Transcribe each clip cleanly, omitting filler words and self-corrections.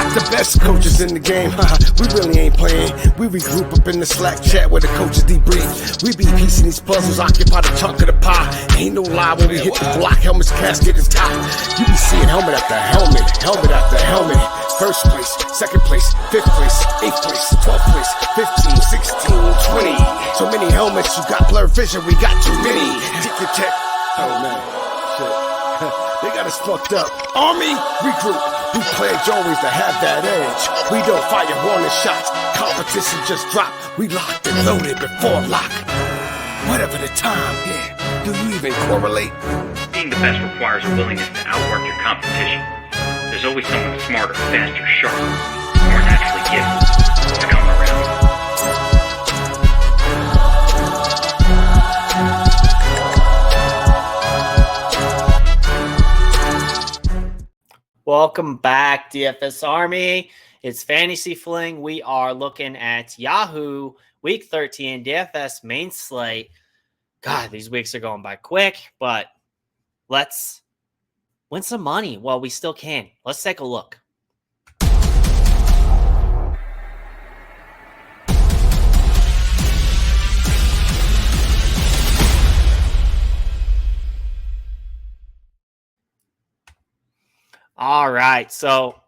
The best coaches in the game, we really ain't playing. We regroup up in the Slack chat where the coaches debrief. We be piecing these puzzles, occupy the chunk of the pie. Ain't no lie when we hit the block, helmet's casket is top. You be seeing helmet after helmet, helmet after helmet. First place, second place, fifth place, eighth place, 12th place, 15, 16, 20. So many helmets, you got blurred vision, we got too many. Tick your tech. Oh man, shit. They got us fucked up. Army, regroup. We pledge always to have that edge. We don't fire warning shots. Competition just drop. We locked and loaded before lock. Whatever the time, yeah. Do you even correlate? Being the best requires a willingness to outwork your competition. There's always someone smarter, faster, sharper, more naturally gifted to come around. Welcome back, DFS Army. It's Fantasy Fling. We are looking at Yahoo Week 13 DFS main slate. God, these weeks are going by quick, but let's win some money while we still can. Let's take a look. All right, so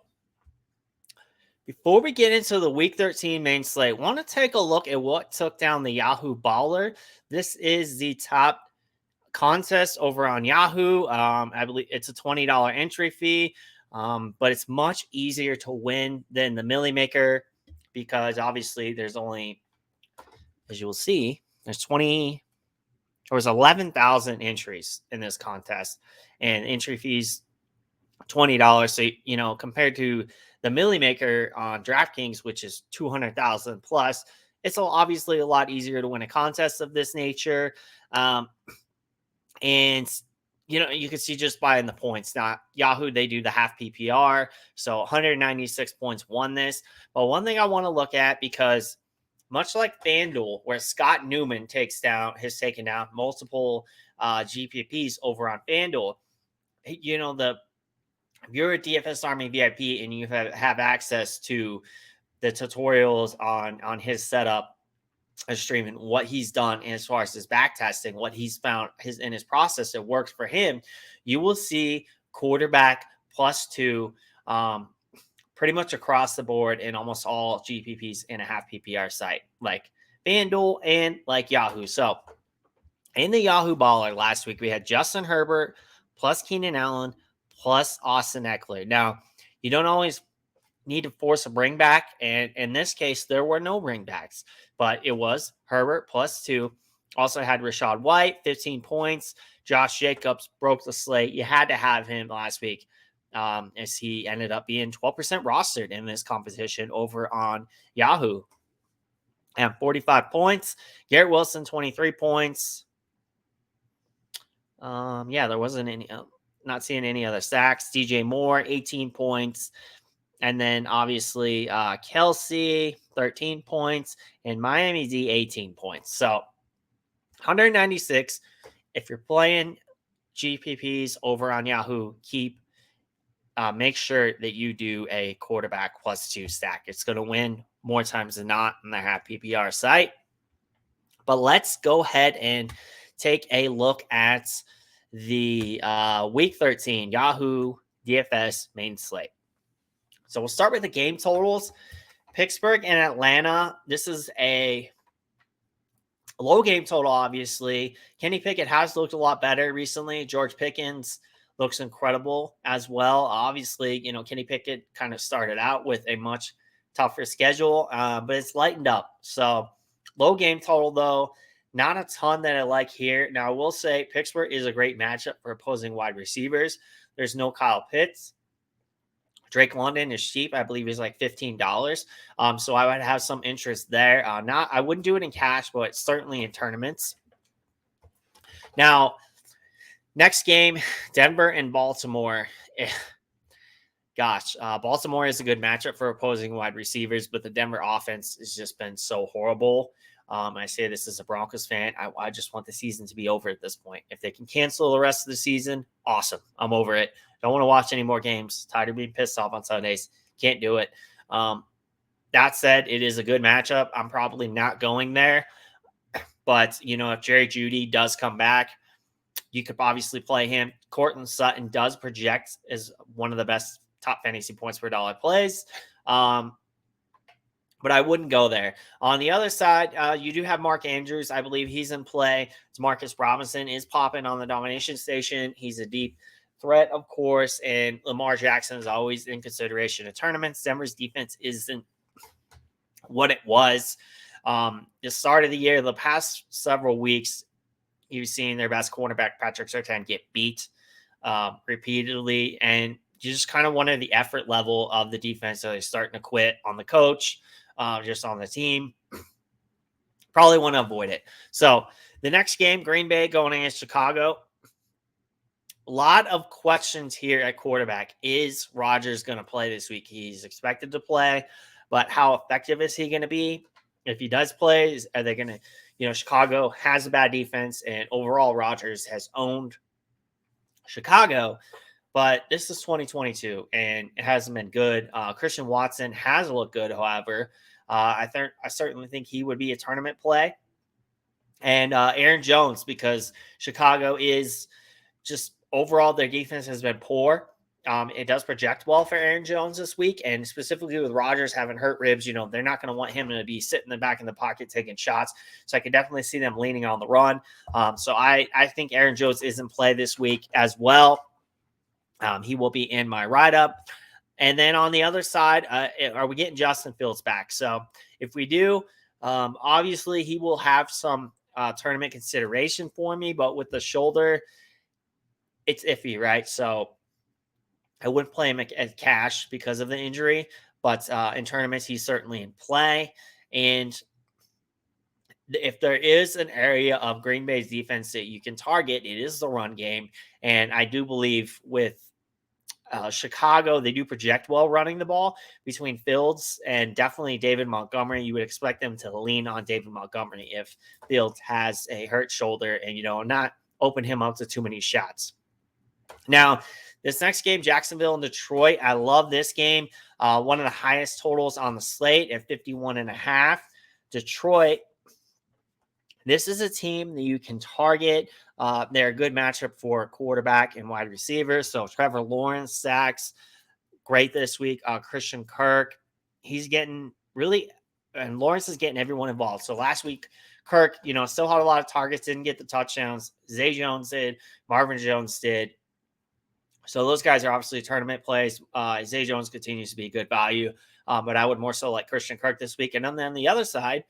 before we get into the Week 13 main slate, want to take a look at what took down the Yahoo Baller. This is the top contest over on Yahoo. I believe it's a $20 entry fee, but it's much easier to win than the Millie Maker because obviously there's only, as you will see, there was 11,000 entries in this contest, and entry fees $20. So, you know, compared to the Millie Maker on DraftKings, which is 200,000 plus, it's obviously a lot easier to win a contest of this nature. And, you know, you can see just by in the points. Now, Yahoo, they do the half PPR. So 196 points won this. But one thing I want to look at, because much like FanDuel, where Scott Newman has taken down multiple GPPs over on FanDuel, you know, if you're a DFS Army VIP and you have access to the tutorials on his setup and streaming, what he's done as far as his back testing, what he's found in his process that works for him, you will see quarterback +2 pretty much across the board in almost all GPPs in a half PPR site, like FanDuel and like Yahoo. So in the Yahoo Baller last week, we had Justin Herbert plus Keenan Allen plus Austin Eckler. Now, you don't always need to force a bring back, and in this case, there were no bring backs, but it was Herbert +2. Also had Rachaad White, 15 points. Josh Jacobs broke the slate. You had to have him last week, as he ended up being 12% rostered in this competition over on Yahoo. And 45 points. Garrett Wilson, 23 points. There wasn't any... not seeing any other sacks. DJ Moore, 18 points. And then obviously Kelsey, 13 points. And Miami D, 18 points. So 196. If you're playing GPPs over on Yahoo, make sure that you do a quarterback +2 stack. It's going to win more times than not in the half PPR site. But let's go ahead and take a look at the Week 13 Yahoo DFS main slate. So we'll start with the game totals. Pittsburgh and Atlanta. This is a low game total, obviously. Kenny Pickett has looked a lot better recently. George Pickens looks incredible as well. Obviously, you know, Kenny Pickett kind of started out with a much tougher schedule, but it's lightened up. So low game total, though. Not a ton that I like here. Now, I will say Pittsburgh is a great matchup for opposing wide receivers. There's no Kyle Pitts. Drake London is cheap. I believe he's like $15. So I would have some interest there. I wouldn't do it in cash, but certainly in tournaments. Now, next game, Denver and Baltimore. Baltimore is a good matchup for opposing wide receivers, but the Denver offense has just been so horrible. I say this as a Broncos fan. I just want the season to be over at this point. If they can cancel the rest of the season, awesome. I'm over it. Don't want to watch any more games. Tired of being pissed off on Sundays. Can't do it. That said, it is a good matchup. I'm probably not going there. But, if Jerry Jeudy does come back, you could obviously play him. Cortland Sutton does project as one of the best top fantasy points per dollar plays. But I wouldn't go there. On the other side, you do have Mark Andrews. I believe he's in play. Marcus Robinson is popping on the domination station. He's a deep threat, of course. And Lamar Jackson is always in consideration in tournaments. Denver's defense isn't what it was. The start of the year, the past several weeks, you've seen their best cornerback, Patrick Surtain, get beat repeatedly. And you just kind of wonder the effort level of the defense. Are they starting to quit on the coach, just on the team? Probably want to avoid it. So the next game, Green Bay going against Chicago. A lot of questions here at quarterback. Is Rodgers going to play this week? He's expected to play, but how effective is he going to be? If he does play, are they going to, Chicago has a bad defense, and overall Rodgers has owned Chicago, but this is 2022 and it hasn't been good. Christian Watson has looked good. However, I certainly think he would be a tournament play, and Aaron Jones, because Chicago is just overall, their defense has been poor. It does project well for Aaron Jones this week, and specifically with Rodgers having hurt ribs, they're not going to want him to be sitting in the back in the pocket taking shots. So I could definitely see them leaning on the run. So I think Aaron Jones is in play this week as well. He will be in my write-up. And then on the other side, are we getting Justin Fields back? So if we do, obviously he will have some tournament consideration for me, but with the shoulder, it's iffy, right? So I wouldn't play him at cash because of the injury, but in tournaments, he's certainly in play. And if there is an area of Green Bay's defense that you can target, it is the run game. And I do believe with Chicago, they do project well running the ball between Fields and definitely David Montgomery. You would expect them to lean on David Montgomery if Fields has a hurt shoulder and, not open him up to too many shots. Now, this next game, Jacksonville and Detroit, I love this game. One of the highest totals on the slate at 51.5. Detroit, this is a team that you can target. They're a good matchup for quarterback and wide receivers. So Trevor Lawrence, sacks, great this week. Christian Kirk, he's getting really, and Lawrence is getting everyone involved. So last week, Kirk, still had a lot of targets, didn't get the touchdowns. Zay Jones did, Marvin Jones did. So those guys are obviously tournament plays. Zay Jones continues to be good value, but I would more so like Christian Kirk this week. And then on the other side,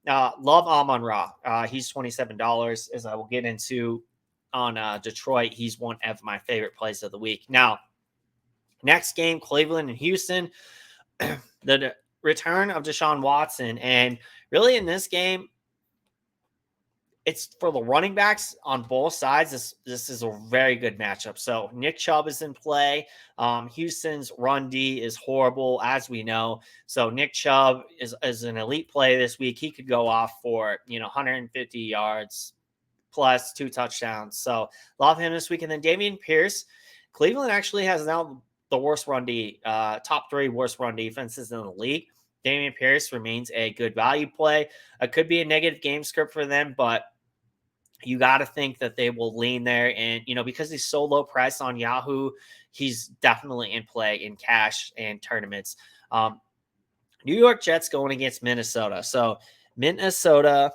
love Amon-Ra. He's $27, as I will get into on Detroit. He's one of my favorite plays of the week. Now, next game, Cleveland and Houston. The return of Deshaun Watson. And really in this game, it's for the running backs on both sides. This is a very good matchup. So Nick Chubb is in play. Houston's run D is horrible, as we know. So Nick Chubb is an elite play this week. He could go off for 150 yards plus 2 touchdowns. So love him this week. And then Dameon Pierce. Cleveland actually has now the worst run D, top 3 worst run defenses in the league. Dameon Pierce remains a good value play. It could be a negative game script for them, but you got to think that they will lean there. And, because he's so low priced on Yahoo, he's definitely in play in cash and tournaments. New York Jets going against Minnesota. So Minnesota,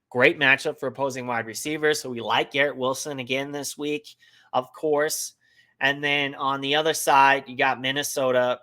great matchup for opposing wide receivers. So we like Garrett Wilson again this week, of course. And then on the other side, you got Minnesota.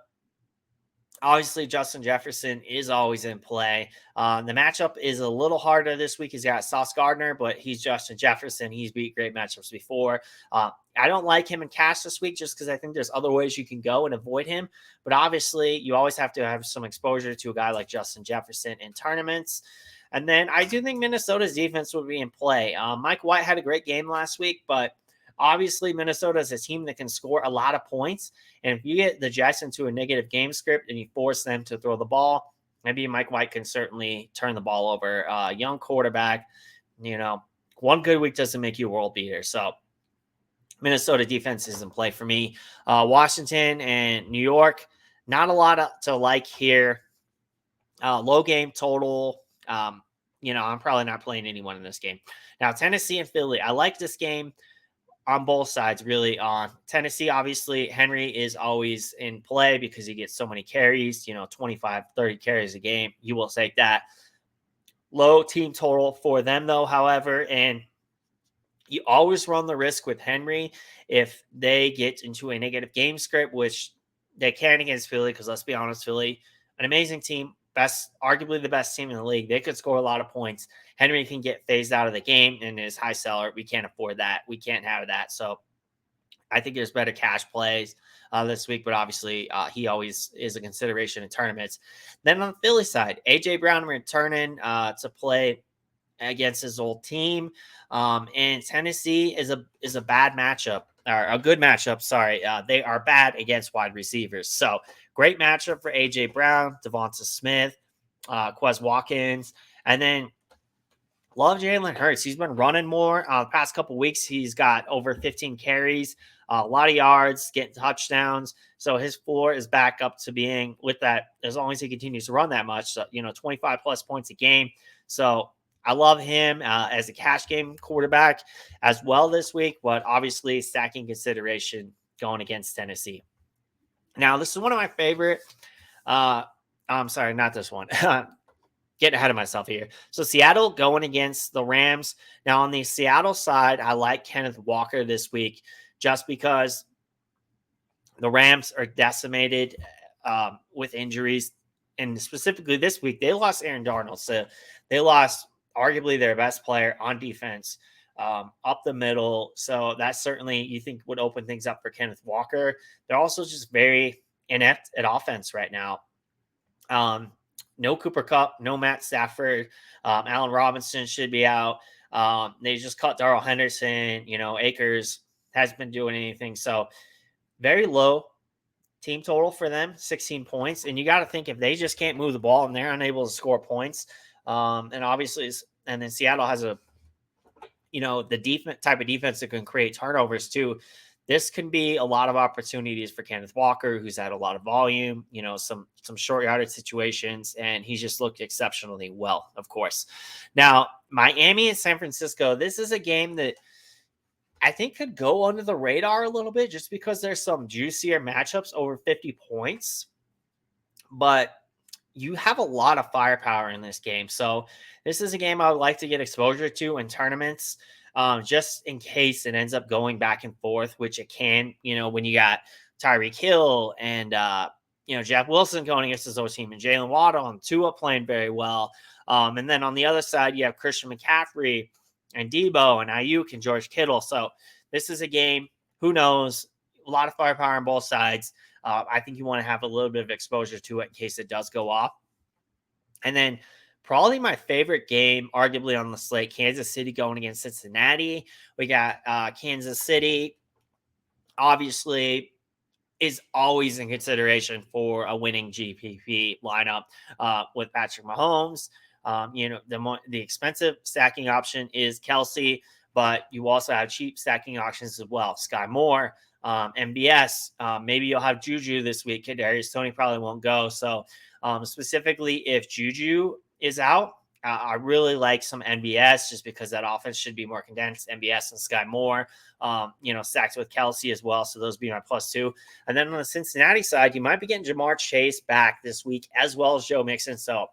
Obviously, Justin Jefferson is always in play. The matchup is a little harder this week. He's got Sauce Gardner, but he's Justin Jefferson. He's beat great matchups before. I don't like him in cash this week just because I think there's other ways you can go and avoid him. But obviously, you always have to have some exposure to a guy like Justin Jefferson in tournaments. And then I do think Minnesota's defense will be in play. Mike White had a great game last week, but obviously, Minnesota is a team that can score a lot of points. And if you get the Jets into a negative game script and you force them to throw the ball, maybe Mike White can certainly turn the ball over. Young quarterback, one good week doesn't make you a world beater. So Minnesota defense is in play for me. Washington and New York, not a lot to like here. Low game total. I'm probably not playing anyone in this game. Now, Tennessee and Philly. I like this game on both sides, really. On Tennessee, obviously, Henry is always in play because he gets so many carries, 25, 30 carries a game. You will take that. Low team total for them, though, however, and you always run the risk with Henry if they get into a negative game script, which they can against Philly, because let's be honest, Philly, an amazing team, arguably the best team in the league. They could score a lot of points. Henry can get phased out of the game and is high seller. We can't afford that. We can't have that. So I think there's better cash plays this week, but obviously he always is a consideration in tournaments. Then on the Philly side, A.J. Brown returning to play against his old team. And Tennessee is a bad matchup, or a good matchup. Sorry. They are bad against wide receivers. So great matchup for A.J. Brown, Devonta Smith, Quez Watkins. And then love Jalen Hurts. He's been running more. The past couple weeks, he's got over 15 carries, a lot of yards, getting touchdowns. So his floor is back up to being with that, as long as he continues to run that much, 25 plus points a game. So I love him as a cash game quarterback as well this week, but obviously stacking consideration going against Tennessee. Now, this is one of my favorite. I'm sorry, not this one. Getting ahead of myself here. So Seattle going against the Rams. Now on the Seattle side, I like Kenneth Walker this week just because the Rams are decimated with injuries. And specifically this week, they lost Aaron Darnold. So they lost arguably their best player on defense up the middle. So that certainly you think would open things up for Kenneth Walker. They're also just very inept at offense right now. No Cooper Kupp, no Matt Stafford. Allen Robinson should be out. They just cut Darrell Henderson. Akers hasn't been doing anything. So very low team total for them, 16 points. And you got to think if they just can't move the ball and they're unable to score points, and obviously, and then Seattle has the type of defense that can create turnovers too. This can be a lot of opportunities for Kenneth Walker, who's had a lot of volume, some short yardage situations, and he's just looked exceptionally well, of course. Now, Miami and San Francisco, this is a game that I think could go under the radar a little bit just because there's some juicier matchups over 50 points. But you have a lot of firepower in this game. So this is a game I would like to get exposure to in tournaments. Just in case it ends up going back and forth, which it can, when you got Tyreek Hill and, Jeff Wilson going against his old team and Jalen Waddle and Tua playing very well. And then on the other side, you have Christian McCaffrey and Debo and Ayuk and George Kittle. So this is a game, who knows, a lot of firepower on both sides. I think you want to have a little bit of exposure to it in case it does go off. And then probably my favorite game, arguably on the slate, Kansas City going against Cincinnati. We got Kansas City, obviously, is always in consideration for a winning GPP lineup with Patrick Mahomes. The expensive stacking option is Kelsey, but you also have cheap stacking options as well. Sky Moore, MBS. Maybe you'll have Juju this week. Kadarius Toney probably won't go. So specifically, if Juju is out, I really like some MBS just because that offense should be more condensed. MBS and Sky Moore, stacked with Kelsey as well. So those be my +2. And then on the Cincinnati side, you might be getting Jamar Chase back this week as well as Joe Mixon. So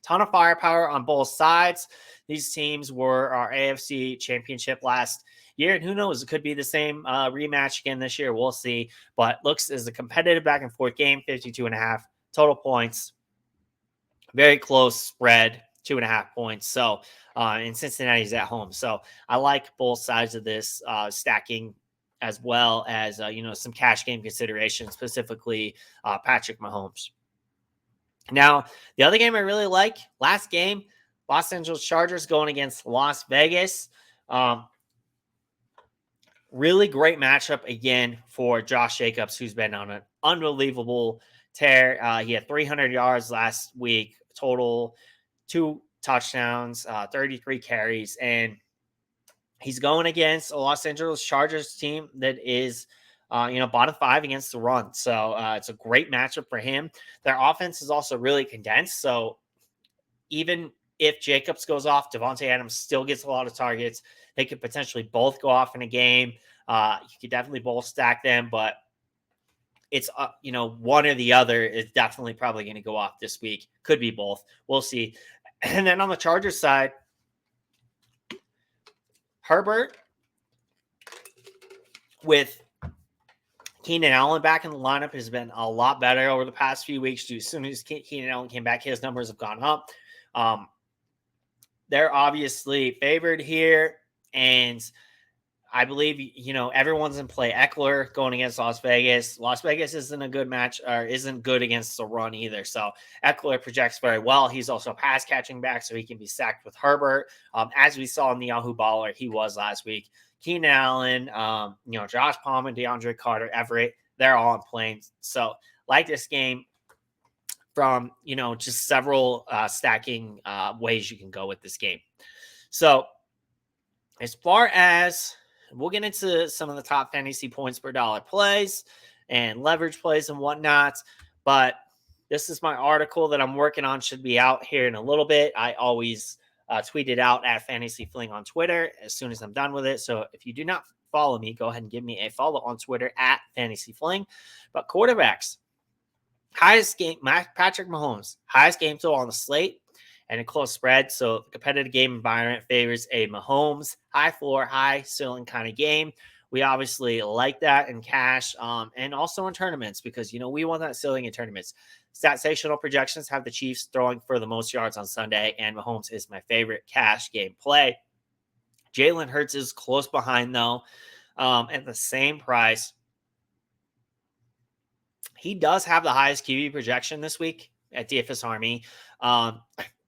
ton of firepower on both sides. These teams were our AFC championship last year, and who knows, it could be the same rematch again this year. We'll see. But looks as a competitive back and forth game, 52.5 total points. Very close spread, 2.5 points. So, and Cincinnati's at home. So I like both sides of this stacking, as well as, some cash game consideration, specifically Patrick Mahomes. Now, the other game I really like, last game, Los Angeles Chargers going against Las Vegas. Really great matchup again for Josh Jacobs, who's been on an unbelievable tear. He had 300 yards last week, total 2 touchdowns, 33 carries, and he's going against a Los Angeles Chargers team that is bottom 5 against the run. So it's a great matchup for him. Their offense is also really condensed. So even if Jacobs goes off, Devontae Adams still gets a lot of targets. They could potentially both go off in a game. You could definitely both stack them, but it's one or the other is definitely probably going to go off this week. Could be both. We'll see. And then on the Chargers side, Herbert with Keenan Allen back in the lineup has been a lot better over the past few weeks. As soon as Keenan Allen came back, his numbers have gone up. They're obviously favored here, and I believe everyone's in play. Eckler going against Las Vegas. Las Vegas isn't a good match, or isn't good against the run either. So Eckler projects very well. He's also a pass catching back, so he can be sacked with Herbert. As we saw in the Yahoo Baller, he was last week. Keenan Allen, Josh Palmer, DeAndre Carter, Everett, they're all in planes. So like this game from, just several stacking ways you can go with this game. So as far as we'll get into some of the top fantasy points per dollar plays and leverage plays and whatnot, but this is my article that I'm working on. Should be out here in a little bit. I always tweet it out at FantasyFling on Twitter as soon as I'm done with it. So if you do not follow me, go ahead and give me a follow on Twitter at FantasyFling. But quarterbacks, highest game, Patrick Mahomes, highest game total on the slate and a close spread. So the competitive game environment favors a Mahomes high floor, high ceiling kind of game. We obviously like that in cash and also in tournaments because, we want that ceiling in tournaments. Sensational projections have the Chiefs throwing for the most yards on Sunday, and Mahomes is my favorite cash game play. Jalen Hurts is close behind, though, at the same price. He does have the highest QB projection this week at DFS Army,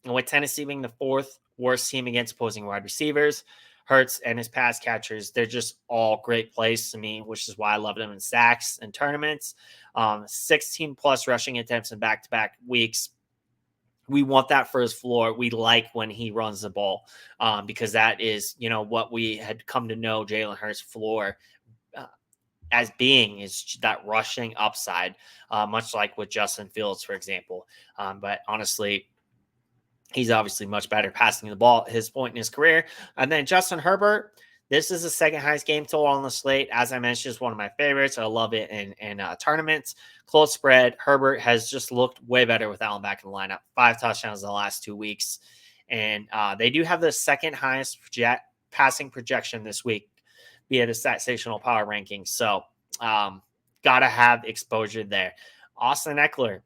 with Tennessee being the fourth worst team against opposing wide receivers. Hurts and his pass catchers, they're just all great plays to me, which is why I love them in stacks and tournaments. 16 plus rushing attempts in back-to-back weeks. We want that for his floor. We like when he runs the ball because that is, what we had come to know Jalen Hurts' floor as being is that rushing upside, much like with Justin Fields, for example. But honestly, he's obviously much better passing the ball at his point in his career. And then Justin Herbert, this is the second highest game total on the slate. As I mentioned, it's one of my favorites. I love it in tournaments. Close spread. Herbert has just looked way better with Allen back in the lineup. 5 touchdowns in the last 2 weeks. And they do have the second highest passing projection this week via the Sensational Power Rankings. So got to have exposure there. Austin Eckler.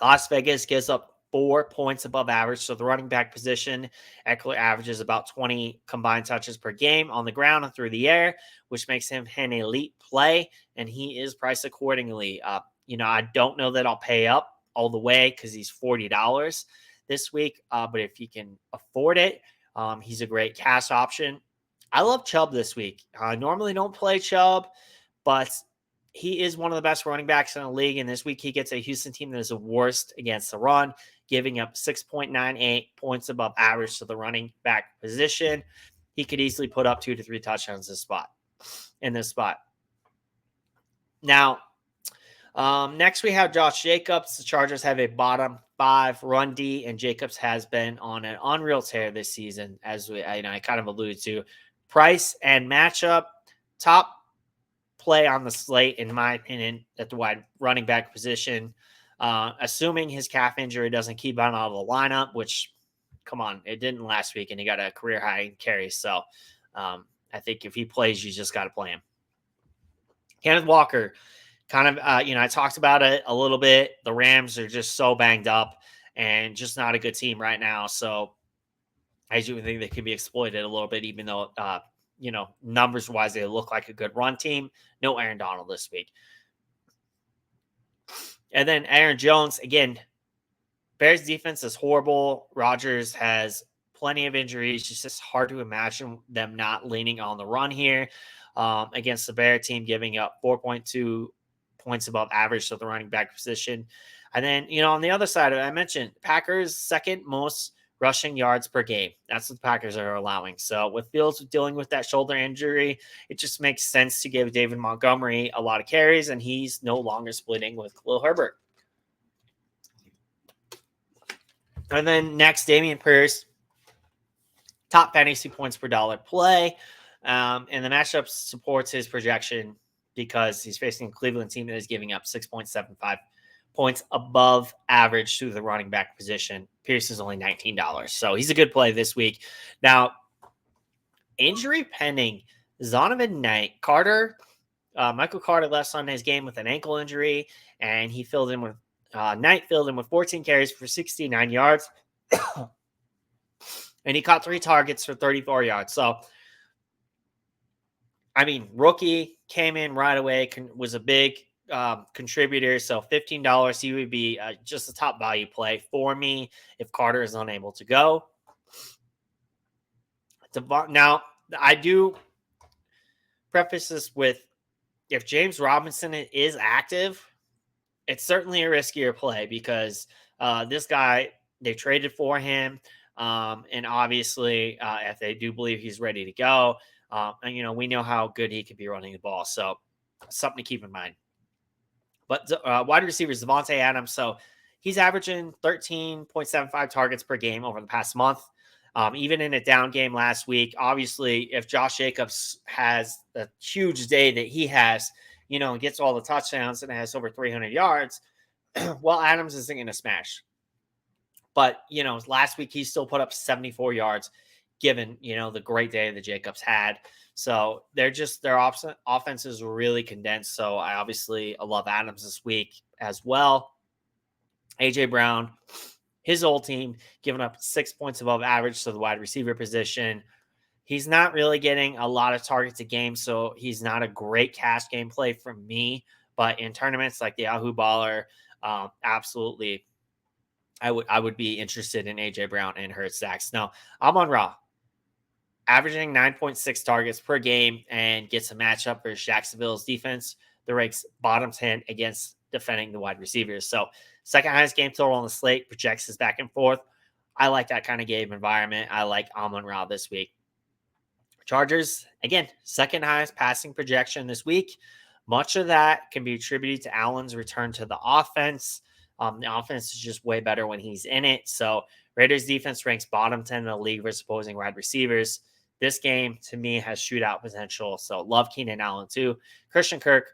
Las Vegas gives up 4 points above average. So the running back position, Eckler averages about 20 combined touches per game on the ground and through the air, which makes him an elite play. And he is priced accordingly. I don't know that I'll pay up all the way because he's $40 this week. But if you can afford it, he's a great cash option. I love Chubb this week. I normally don't play Chubb, but he is one of the best running backs in the league. And this week he gets a Houston team that is the worst against the run, giving up 6.98 points above average to the running back position. He could easily put up 2 to 3 touchdowns in this spot. Now, next we have Josh Jacobs. The Chargers have a bottom 5 run D, and Jacobs has been on an unreal tear this season, as I kind of alluded to. Price and matchup, top play on the slate, in my opinion, at the wide running back position. Assuming his calf injury doesn't keep him out of the lineup, which, come on, it didn't last week, and he got a career high in carries. So I think if he plays, you just got to play him. Kenneth Walker, kind of, I talked about it a little bit. The Rams are just so banged up and just not a good team right now. So I do think they can be exploited a little bit, even though, numbers wise, they look like a good run team. No Aaron Donald this week. And then Aaron Jones, again, Bears defense is horrible. Rodgers has plenty of injuries. It's just hard to imagine them not leaning on the run here against the Bear team, giving up 4.2 points above average to the running back position. And then, on the other side, I mentioned Packers second most rushing yards per game. That's what the Packers are allowing. So with Fields dealing with that shoulder injury, it just makes sense to give David Montgomery a lot of carries, and he's no longer splitting with Khalil Herbert. And then next, Dameon Pierce, top fantasy points per dollar play. And the matchup supports his projection because he's facing a Cleveland team that is giving up 6.75 points above average to the running back position. Pierce is only $19. So he's a good play this week. Now, injury pending, Zonovan Knight. Michael Carter left Sunday's game with an ankle injury, and he filled in with Knight filled in with 14 carries for 69 yards. And he caught 3 targets for 34 yards. So, I mean, rookie came in right away, was a big contributor. So $15, he would be just a top value play for me if Carter is unable to go. Now, I do preface this with, if James Robinson is active, it's certainly a riskier play because this guy, they traded for him. And obviously, if they do believe he's ready to go, and we know how good he could be running the ball. So something to keep in mind. But wide receivers, Devontae Adams. So he's averaging 13.75 targets per game over the past month. Even in a down game last week, obviously, if Josh Jacobs has the huge day that he has, and gets all the touchdowns and has over 300 yards, well, Adams isn't going to smash. But, last week he still put up 74 yards given, the great day that Jacobs had. So their offense is really condensed. So I love Adams this week as well. AJ Brown, his old team, giving up 6 points above average to the wide receiver position. He's not really getting a lot of targets a game, so he's not a great cash game play for me. But in tournaments like the Yahoo Baller, absolutely, I would be interested in AJ Brown and Hurt Stacks. Now, Amon-Ra, averaging 9.6 targets per game and gets a matchup for Jacksonville's defense. The ranks bottom 10 against defending the wide receivers. So second highest game total on the slate, projects is back and forth. I like that kind of game environment. I like Amon-Ra this week. Chargers, again, second highest passing projection this week. Much of that can be attributed to Allen's return to the offense. The offense is just way better when he's in it. So Raiders defense ranks bottom 10 in the league versus opposing wide receivers. This game, to me, has shootout potential. So love Keenan Allen too. Christian Kirk.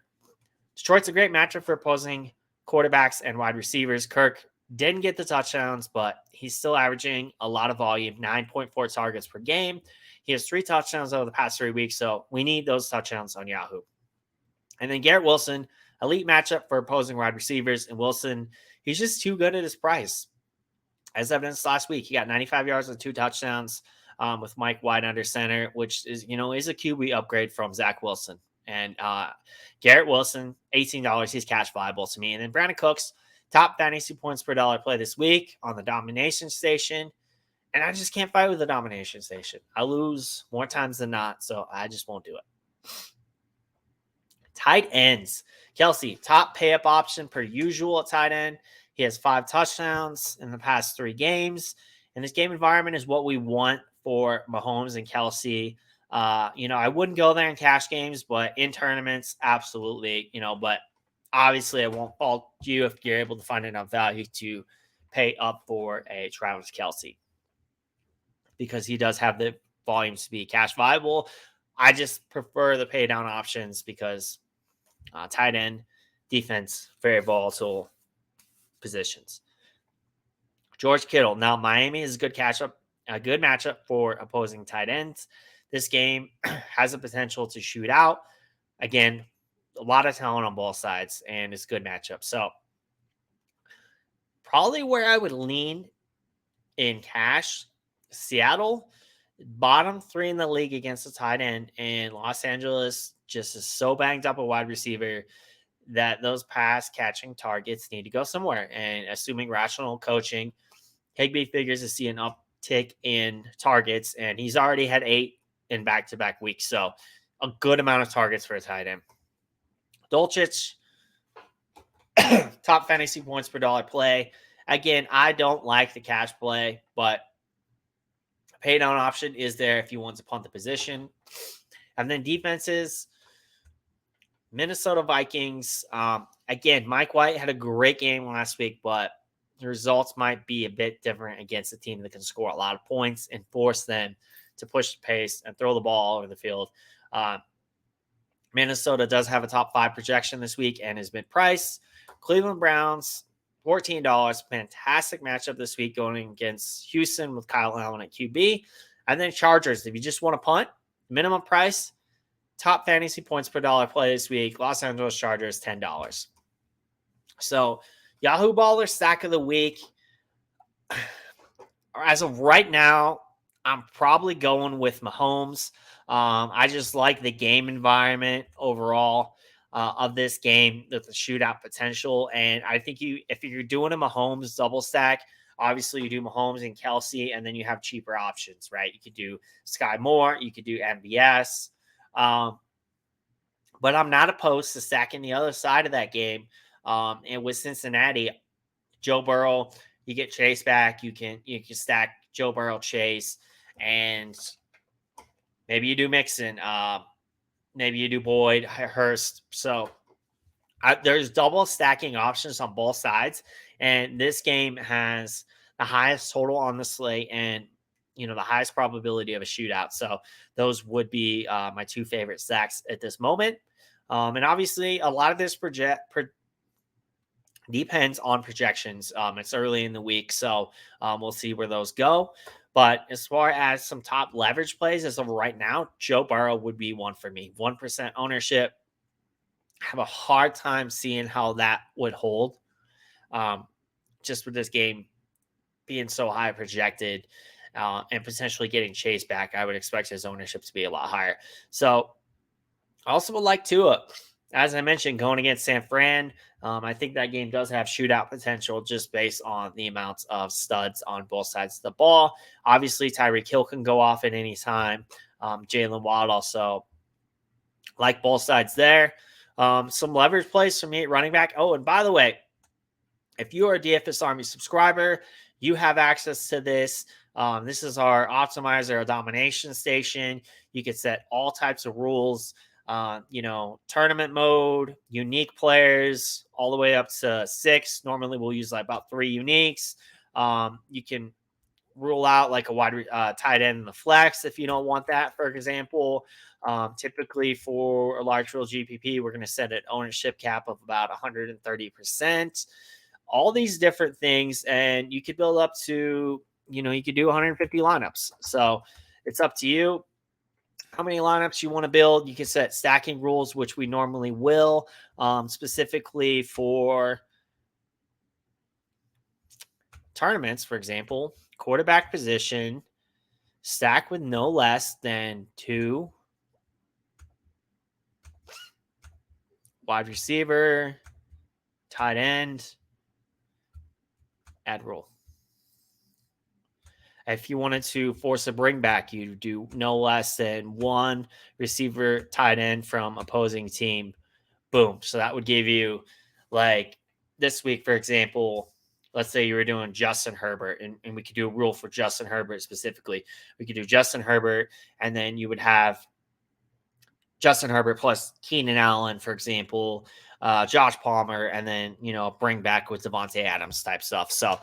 Detroit's a great matchup for opposing quarterbacks and wide receivers. Kirk didn't get the touchdowns, but he's still averaging a lot of volume, 9.4 targets per game. He has 3 touchdowns over the past 3 weeks, so we need those touchdowns on Yahoo. And then Garrett Wilson, elite matchup for opposing wide receivers. And Wilson, he's just too good at his price. As evidenced last week, he got 95 yards and 2 touchdowns with Mike White under center, which is a QB upgrade from Zach Wilson. And Garrett Wilson, $18, he's cash viable to me. And then Brandon Cooks, top fantasy points per dollar play this week on the domination station. And I just can't fight with the domination station. I lose more times than not, so I just won't do it. Tight ends. Kelsey, top pay-up option per usual at tight end. He has 5 touchdowns in the past 3 games. And this game environment is what we want for Mahomes and Kelsey. I wouldn't go there in cash games, but in tournaments, absolutely. But obviously I won't fault you if you're able to find enough value to pay up for a Travis Kelsey, because he does have the volumes to be cash viable. I just prefer the pay down options because tight end defense, very volatile positions. George Kittle. Now, Miami is a good matchup for opposing tight ends. This game has a potential to shoot out. Again, a lot of talent on both sides, and it's a good matchup. So probably where I would lean in cash, Seattle, bottom 3 in the league against the tight end, and Los Angeles just is so banged up a wide receiver that those pass catching targets need to go somewhere. And assuming rational coaching, Higbee figures to see an uptick in targets, and he's already had 8 in back-to-back weeks. So a good amount of targets for a tight end. Dulcich, top fantasy points per dollar play. Again, I don't like the cash play, but A pay down option is there if you want to punt the position. And then defenses, Minnesota Vikings. Again, Mike White had a great game last week, but the results might be a bit different against a team that can score a lot of points and force them to push the pace and throw the ball all over the field. Minnesota does have a top 5 projection this week and has been priced. Cleveland Browns, $14. Fantastic matchup this week going against Houston with Kyle Allen at QB. And then Chargers, if you just want to punt, minimum price, top fantasy points per dollar play this week, Los Angeles Chargers, $10. So Yahoo Baller stack of the week. As of right now, I'm probably going with Mahomes. I just like the game environment overall of this game with the shootout potential. And I think if you're doing a Mahomes double stack, obviously you do Mahomes and Kelsey, and then you have cheaper options, right? You could do Sky Moore, you could do MVS. But I'm not opposed to stacking the other side of that game. And with Cincinnati, Joe Burrow, you get Chase back. You can stack Joe Burrow, Chase, and maybe you do Mixon. Maybe you do Boyd, Hurst. So there's double stacking options on both sides. And this game has the highest total on the slate and, the highest probability of a shootout. So those would be my 2 favorite stacks at this moment. And obviously a lot of this depends on projections. It's early in the week, so we'll see where those go. But as far as some top leverage plays as of right now, Joe Burrow would be one for me. 1% ownership. I have a hard time seeing how that would hold. Just with this game being so high projected and potentially getting Chase back, I would expect his ownership to be a lot higher. So I also would like Tua. As I mentioned, going against San Fran, I think that game does have shootout potential just based on the amounts of studs on both sides of the ball. Obviously, Tyreek Hill can go off at any time. Jalen Waddle also like both sides there. Some leverage plays for me at running back. Oh, and by the way, if you are a DFS Army subscriber, you have access to this. This is our optimizer, our domination station. You can set all types of rules. Tournament mode, unique players, all the way up to 6. Normally we'll use like about 3 uniques. You can rule out like a tight end in the flex if you don't want that, for example. Typically for a large field GPP, we're going to set an ownership cap of about 130%. All these different things, and you could build up to, you could do 150 lineups. So it's up to you how many lineups you want to build. You can set stacking rules, which we normally will, specifically for tournaments, for example, quarterback position, stack with no less than 2 wide receiver, tight end, add rule. If you wanted to force a bring back, you do no less than 1 receiver tight end from opposing team. Boom. So that would give you, like this week, for example, let's say you were doing Justin Herbert, and we could do a rule for Justin Herbert specifically. We could do Justin Herbert, and then you would have Justin Herbert plus Keenan Allen, for example, Josh Palmer, and then, bring back with Devontae Adams type stuff. So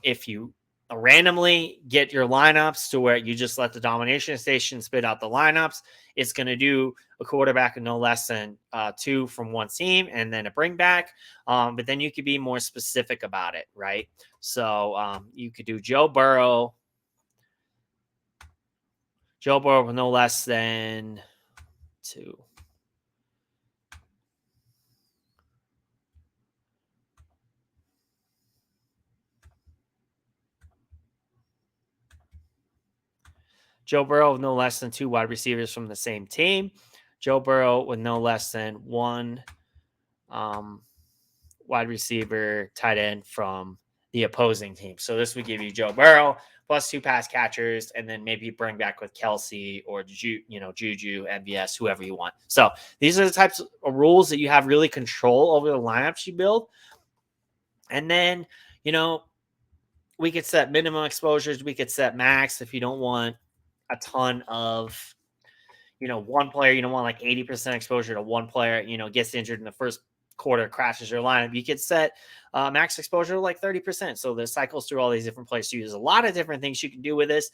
if you randomly get your lineups to where you just let the domination station spit out the lineups, it's going to do a quarterback of no less than 2 from one team and then a bring back. But then you could be more specific about it, right? So you could do Joe Burrow with no less than 2. Joe Burrow with no less than 2 wide receivers from the same team. Joe Burrow with no less than 1 wide receiver tight end from the opposing team. So this would give you Joe Burrow plus 2 pass catchers, and then maybe bring back with Kelsey or Juju, MVS, whoever you want. So these are the types of rules that you have really control over the lineups you build. And then, we could set minimum exposures. We could set max if you don't want a ton of, one player. You don't want like 80% exposure to one player, gets injured in the first quarter, crashes your lineup. You could set max exposure to like 30%. So this cycles through all these different places. So there's a lot of different things you can do with this.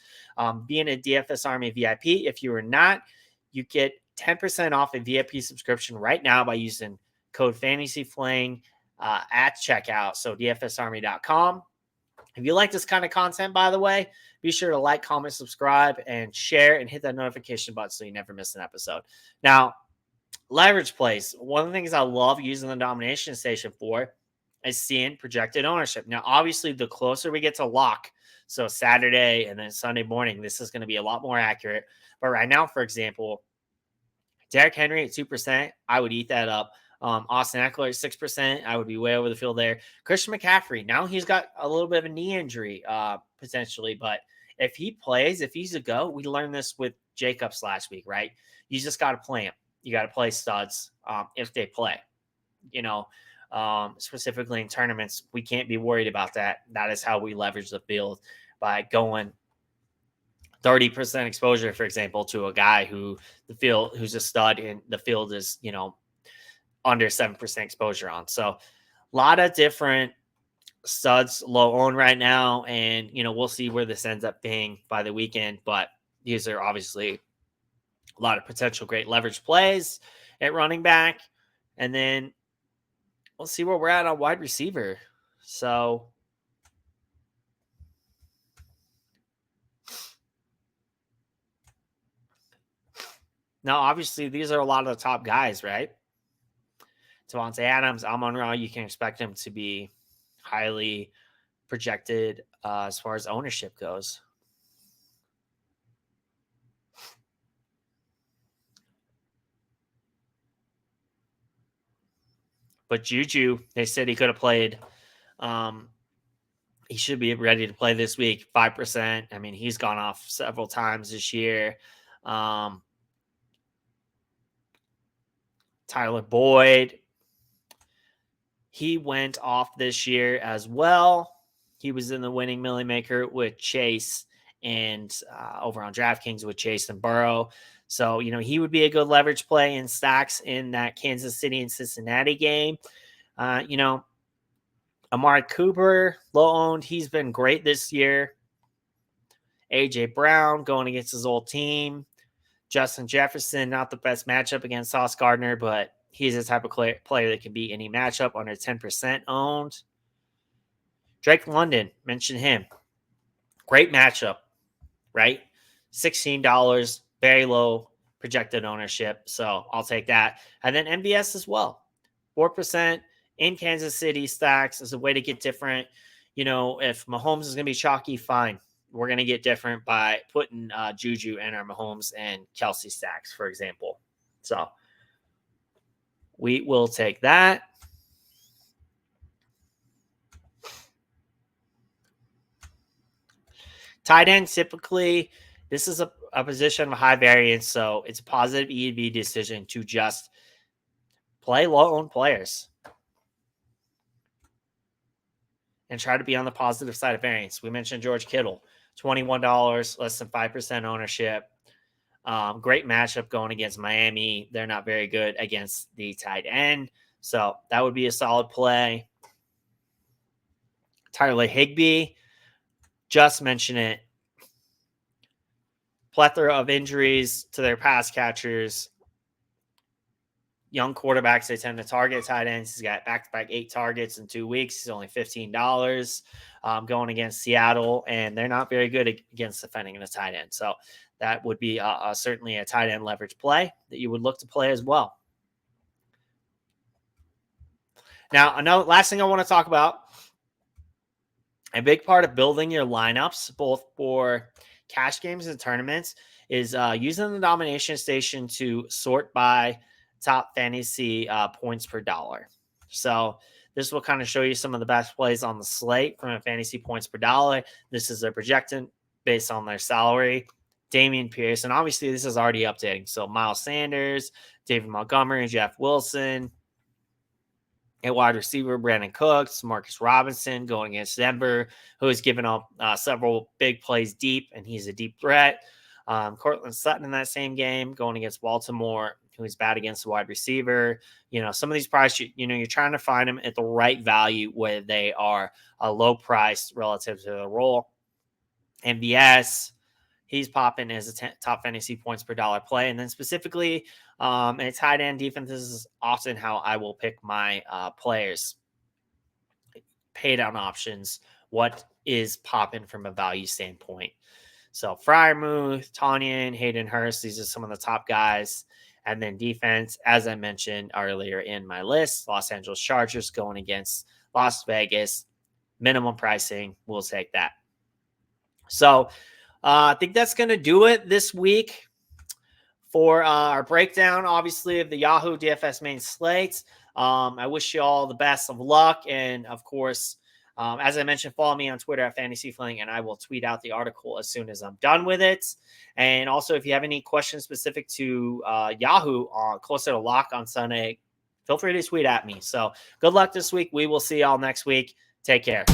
Being a DFS Army VIP, if you are not, you get 10% off a VIP subscription right now by using code FantasyFling at checkout. So dfsarmy.com. If you like this kind of content, by the way, be sure to like, comment, subscribe, and share, and hit that notification button so you never miss an episode. Now, leverage plays. One of the things I love using the domination station for is seeing projected ownership. Now, obviously, the closer we get to lock, so Saturday and then Sunday morning, this is going to be a lot more accurate. But right now, for example, Derrick Henry at 2%, I would eat that up. Austin Eckler at 6%, I would be way over the field there. Christian McCaffrey, now he's got a little bit of a knee injury potentially, but if he plays, if he's a go, we learned this with Jacobs last week, right? You just got to play him. You got to play studs if they play. Specifically in tournaments, we can't be worried about that. That is how we leverage the field by going 30% exposure, for example, to a guy who's a stud and the field is, under 7% exposure on. So a lot of different studs low owned right now. And, we'll see where this ends up being by the weekend, but these are obviously a lot of potential great leverage plays at running back. And then we'll see where we're at on wide receiver. So now, obviously, these are a lot of the top guys, right? Devontae Adams, Amon-Ra, you can expect him to be highly projected as far as ownership goes. But Juju, they said he could have played. He should be ready to play this week, 5%. I mean, he's gone off several times this year. Tyler Boyd, he went off this year as well. He was in the winning Millie Maker with Chase and over on DraftKings with Chase and Burrow. So, he would be a good leverage play in stacks in that Kansas City and Cincinnati game. Amari Cooper, low owned. He's been great this year. AJ Brown going against his old team. Justin Jefferson, not the best matchup against Sauce Gardner, but he's the type of player that can beat any matchup under 10% owned. Drake London, mention him. Great matchup, right? $16, very low projected ownership. So I'll take that. And then MVS as well. 4% in Kansas City stacks is a way to get different. If Mahomes is going to be chalky, fine. We're going to get different by putting Juju in our Mahomes and Kelsey stacks, for example. So we will take that. Tight end, typically, this is a position of high variance, so it's a positive EV decision to just play low-owned players and try to be on the positive side of variance. We mentioned George Kittle, $21, less than 5% ownership. Great matchup going against Miami. They're not very good against the tight end, so that would be a solid play. Tyler Higbee, just mention it. Plethora of injuries to their pass catchers. Young quarterbacks, they tend to target tight ends. He's got back-to-back 8 targets in 2 weeks. He's only $15 going against Seattle, and they're not very good against defending the tight end. So that would be certainly a tight end leverage play that you would look to play as well. Now, last thing I want to talk about, a big part of building your lineups, both for cash games and tournaments, is using the domination station to sort by top fantasy points per dollar. So this will kind of show you some of the best plays on the slate from a fantasy points per dollar. This is their projected based on their salary. Damian Pierce, and obviously this is already updating. So Miles Sanders, David Montgomery, Jeff Wilson, At wide receiver, Brandon Cooks, Marcus Robinson going against Denver, who has given up several big plays deep, and he's a deep threat. Cortland Sutton in that same game going against Baltimore, who is bad against the wide receiver. Some of these prices, you're trying to find them at the right value where they are a low price relative to the role. MVS, he's popping as a top fantasy points per dollar play. And then specifically, in tight end defense, this is often how I will pick my players. Pay down options. What is popping from a value standpoint? So Freiermuth, Tonyan, Hayden Hurst, these are some of the top guys. And then defense, as I mentioned earlier in my list, Los Angeles Chargers going against Las Vegas. Minimum pricing, we'll take that. So I think that's going to do it this week for our breakdown, obviously, of the Yahoo DFS main slate. I wish you all the best of luck. And, of course, as I mentioned, follow me on Twitter at FantasyFling, and I will tweet out the article as soon as I'm done with it. And also, if you have any questions specific to Yahoo closer to lock on Sunday, feel free to tweet at me. So good luck this week. We will see y'all next week. Take care.